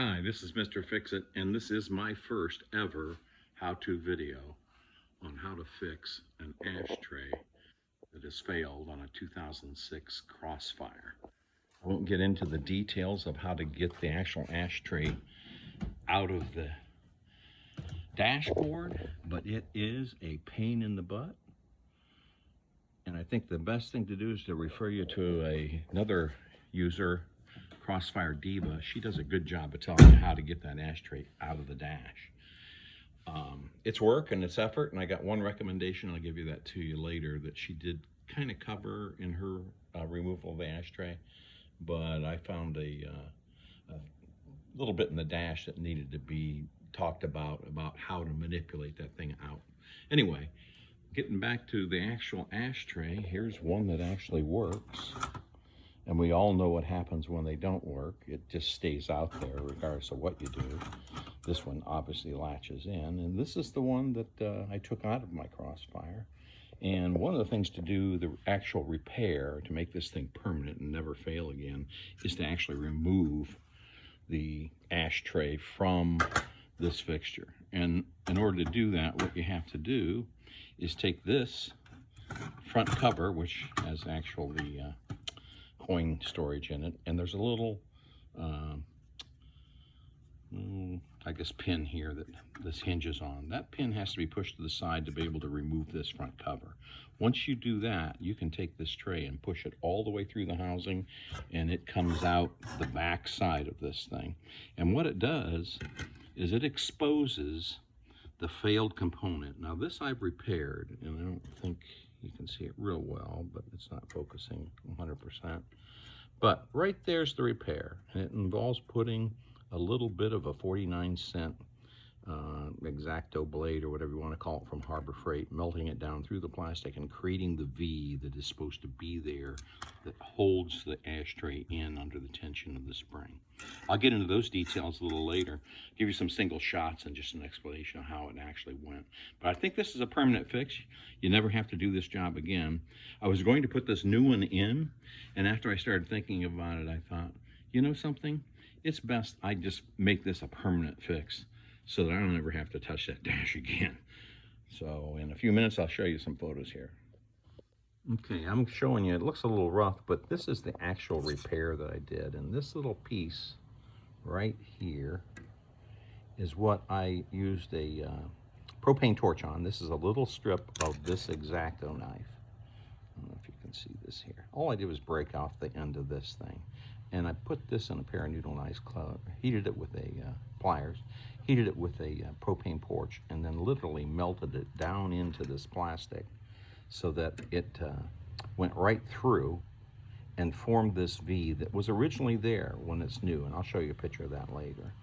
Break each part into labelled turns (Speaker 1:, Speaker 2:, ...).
Speaker 1: Hi, this is Mr. Fix-It, and this is my first ever how-to video on how to fix an ashtray that has failed on a 2006 Crossfire. I won't get into the details of how to get the actual ashtray out of the dashboard, but it is a pain in the butt. And I think the best thing to do is to refer you to another user, Crossfire Diva. She does a good job of telling you how to get that ashtray out of the dash. It's work and it's effort, and I got one recommendation. I'll give you that to you later, that she did kind of cover in her removal of the ashtray, but I found a little bit in the dash that needed to be talked about how to manipulate that thing out. Anyway, getting back to the actual ashtray, here's one that actually works. And we all know what happens when they don't work. It just stays out there regardless of what you do. This one obviously latches in, and this is the one that I took out of my Crossfire. And one of the things to do, the actual repair, to make this thing permanent and never fail again, is to actually remove the ashtray from this fixture. And in order to do that, what you have to do is take this front cover, which has actually coin storage in it, and there's a little I guess pin here that this hinges on. That pin has to be pushed to the side to be able to remove this front cover. Once you do that, you can take this tray and push it all the way through the housing, and it comes out the back side of this thing. And what it does is it exposes the failed component. Now this I've repaired, and I don't think you can see it real well, but it's not focusing 100%. But right there's the repair, and it involves putting a little bit of a 49-cent X-Acto blade, or whatever you want to call it, from Harbor Freight, melting it down through the plastic and creating the V that is supposed to be there, that holds the ashtray in under the tension of the spring. I'll get into those details a little later, give you some single shots and just an explanation of how it actually went. But I think this is a permanent fix. You never have to do this job again. I was going to put this new one in, and after I started thinking about it, I thought, you know something? It's best I just make this a permanent fix so that I don't ever have to touch that dash again. So in a few minutes, I'll show you some photos here. Okay, I'm showing you, it looks a little rough, but this is the actual repair that I did. And this little piece right here is what I used a propane torch on. This is a little strip of this X-Acto knife. I don't know if you can see this here. All I did was break off the end of this thing. And I put this in a pair of needle knives, heated it with a pliers, heated it with a propane torch, and then literally melted it down into this plastic so that it went right through and formed this V that was originally there when it's new. And I'll show you a picture of that later.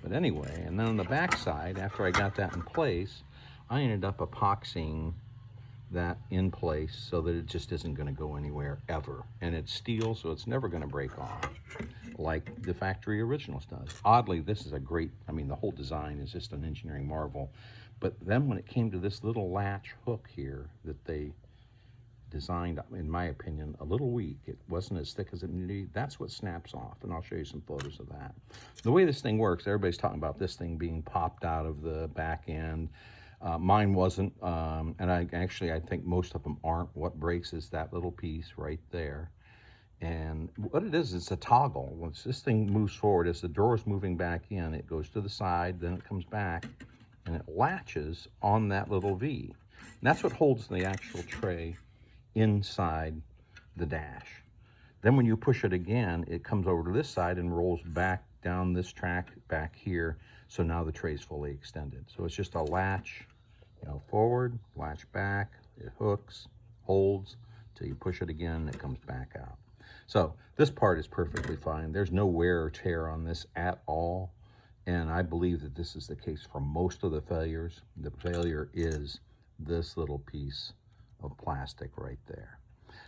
Speaker 1: But anyway, and then on the back side, after I got that in place, I ended up epoxying that in place so that it just isn't going to go anywhere ever. And it's steel, so it's never going to break off like the factory originals does. Oddly, this is a great, I mean, the whole design is just an engineering marvel. But then when it came to this little latch hook here that they designed, in my opinion, a little weak, it wasn't as thick as it needed to be, that's what snaps off, and I'll show you some photos of that. The way this thing works, everybody's talking about this thing being popped out of the back end. Mine wasn't, and I think most of them aren't. What breaks is that little piece right there. And what it is, it's a toggle. Once this thing moves forward, as the drawer is moving back in, it goes to the side, then it comes back, and it latches on that little V. And that's what holds the actual tray inside the dash. Then when you push it again, it comes over to this side and rolls back down this track back here. So now the tray is fully extended. So it's just a latch, you know, forward, latch back, it hooks, holds, till you push it again, it comes back out. So this part is perfectly fine. There's no wear or tear on this at all. And I believe that this is the case for most of the failures. The failure is this little piece of plastic right there.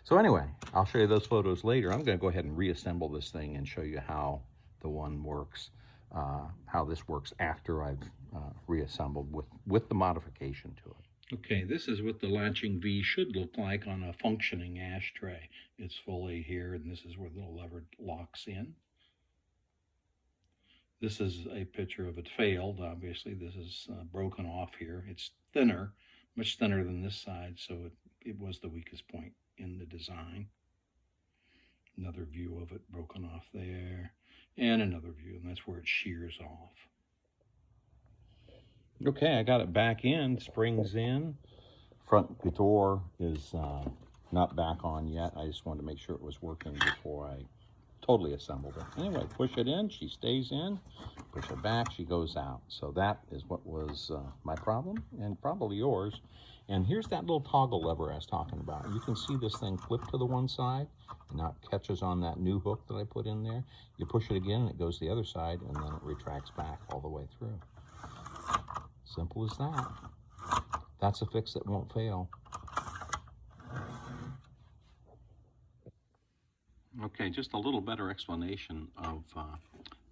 Speaker 1: So anyway, I'll show you those photos later. I'm going to go ahead and reassemble this thing and show you how the one works, how this works after I've reassembled with the modification to it. Okay, this is what the latching V should look like on a functioning ashtray. It's fully here, and this is where the lever locks in. This is a picture of it failed, obviously. This is broken off here. It's thinner, much thinner than this side, so it was the weakest point in the design. Another view of it broken off there, and another view, and that's where it shears off. Okay, I got it back in, springs in. Front door is not back on yet. I just wanted to make sure it was working before I totally assembled it. Anyway, push it in, she stays in. Push it back, she goes out. So that is what was my problem, and probably yours. And here's that little toggle lever I was talking about. You can see this thing flip to the one side, and now it catches on that new hook that I put in there. You push it again, and it goes the other side, and then it retracts back all the way through. Simple as that. That's a fix that won't fail. Okay, just a little better explanation of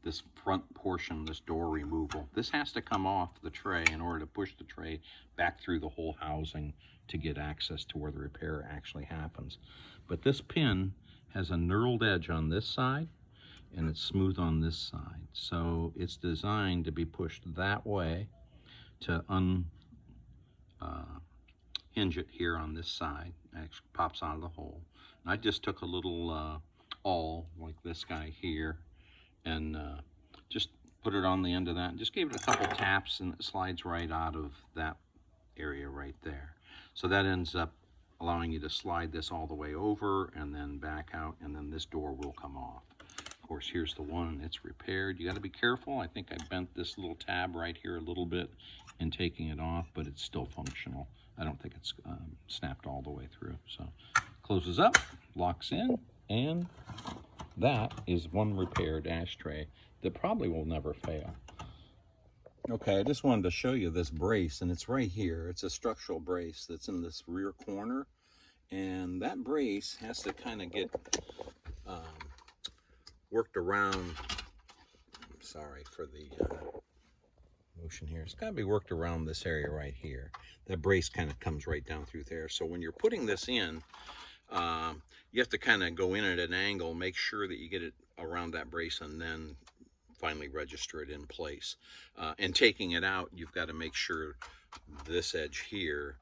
Speaker 1: this front portion, this door removal. This has to come off the tray in order to push the tray back through the whole housing to get access to where the repair actually happens. But this pin has a knurled edge on this side, and it's smooth on this side. So it's designed to be pushed that way to hinge it here on this side. It actually pops out of the hole. And I just took a little awl like this guy here and just put it on the end of that and just gave it a couple taps, and it slides right out of that area right there. So that ends up allowing you to slide this all the way over and then back out, and then this door will come off. Of course, here's the one, it's repaired. You got to be careful. I think I bent this little tab right here a little bit in taking it off, but it's still functional. I don't think it's snapped all the way through. So closes up, locks in, and that is one repaired ashtray that probably will never fail. Okay, I just wanted to show you this brace, and it's right here. It's a structural brace that's in this rear corner, and that brace has to kind of get worked around. I'm sorry for the motion here. It's got to be worked around this area right here. That brace kind of comes right down through there. So when you're putting this in, you have to kind of go in at an angle, make sure that you get it around that brace, and then finally register it in place. And taking it out, you've got to make sure this edge here,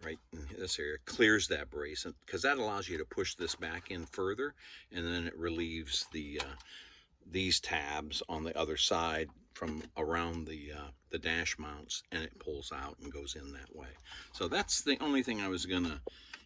Speaker 1: right in this area, clears that brace, because that allows you to push this back in further, and then it relieves the these tabs on the other side from around the dash mounts, and it pulls out and goes in that way. So that's the only thing I was gonna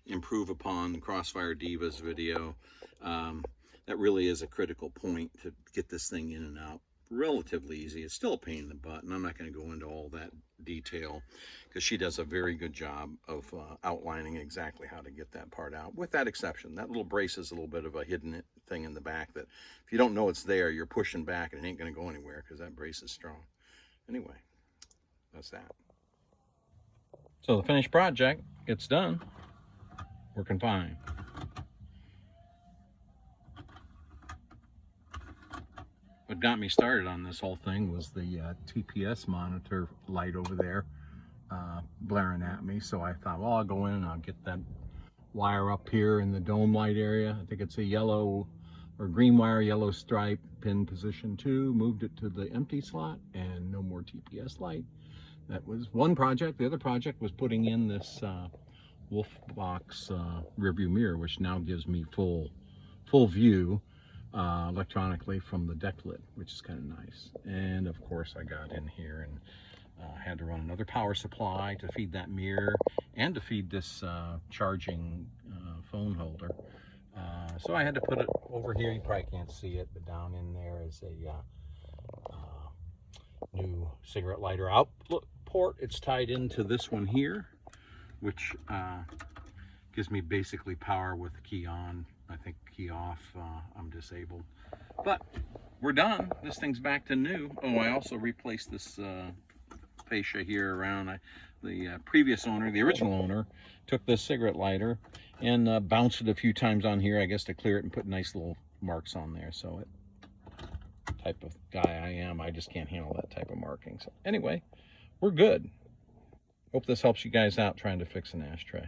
Speaker 1: improve upon the Crossfire Divas video. That really is a critical point to get this thing in and out relatively easy. It's still a pain in the butt, and I'm not going to go into all that detail because she does a very good job of outlining exactly how to get that part out, with that exception. That little brace is a little bit of a hidden thing in the back that if you don't know it's there, you're pushing back and it ain't going to go anywhere because that brace is strong. Anyway, that's that. So the finished project, it's done. Working fine. What got me started on this whole thing was the TPS monitor light over there blaring at me. So I thought, well, I'll go in and I'll get that wire up here in the dome light area. I think it's a yellow or green wire, yellow stripe, pin position 2. Moved it to the empty slot, and no more TPS light. That was one project. The other project was putting in this Wolf Box rear view mirror, which now gives me full view electronically from the deck lid, which is kind of nice. And of course I got in here and had to run another power supply to feed that mirror and to feed this charging phone holder. So I had to put it over here. You probably can't see it, but down in there is a new cigarette lighter outlet port. It's tied into this one here, which gives me basically power with the key on. I think key off, I'm disabled. But we're done. This thing's back to new. Oh, I also replaced this fascia here around. The previous owner, the original owner, took this cigarette lighter and bounced it a few times on here, I guess, to clear it and put nice little marks on there. So type of guy I am, I just can't handle that type of marking. So anyway, we're good. Hope this helps you guys out trying to fix an ashtray.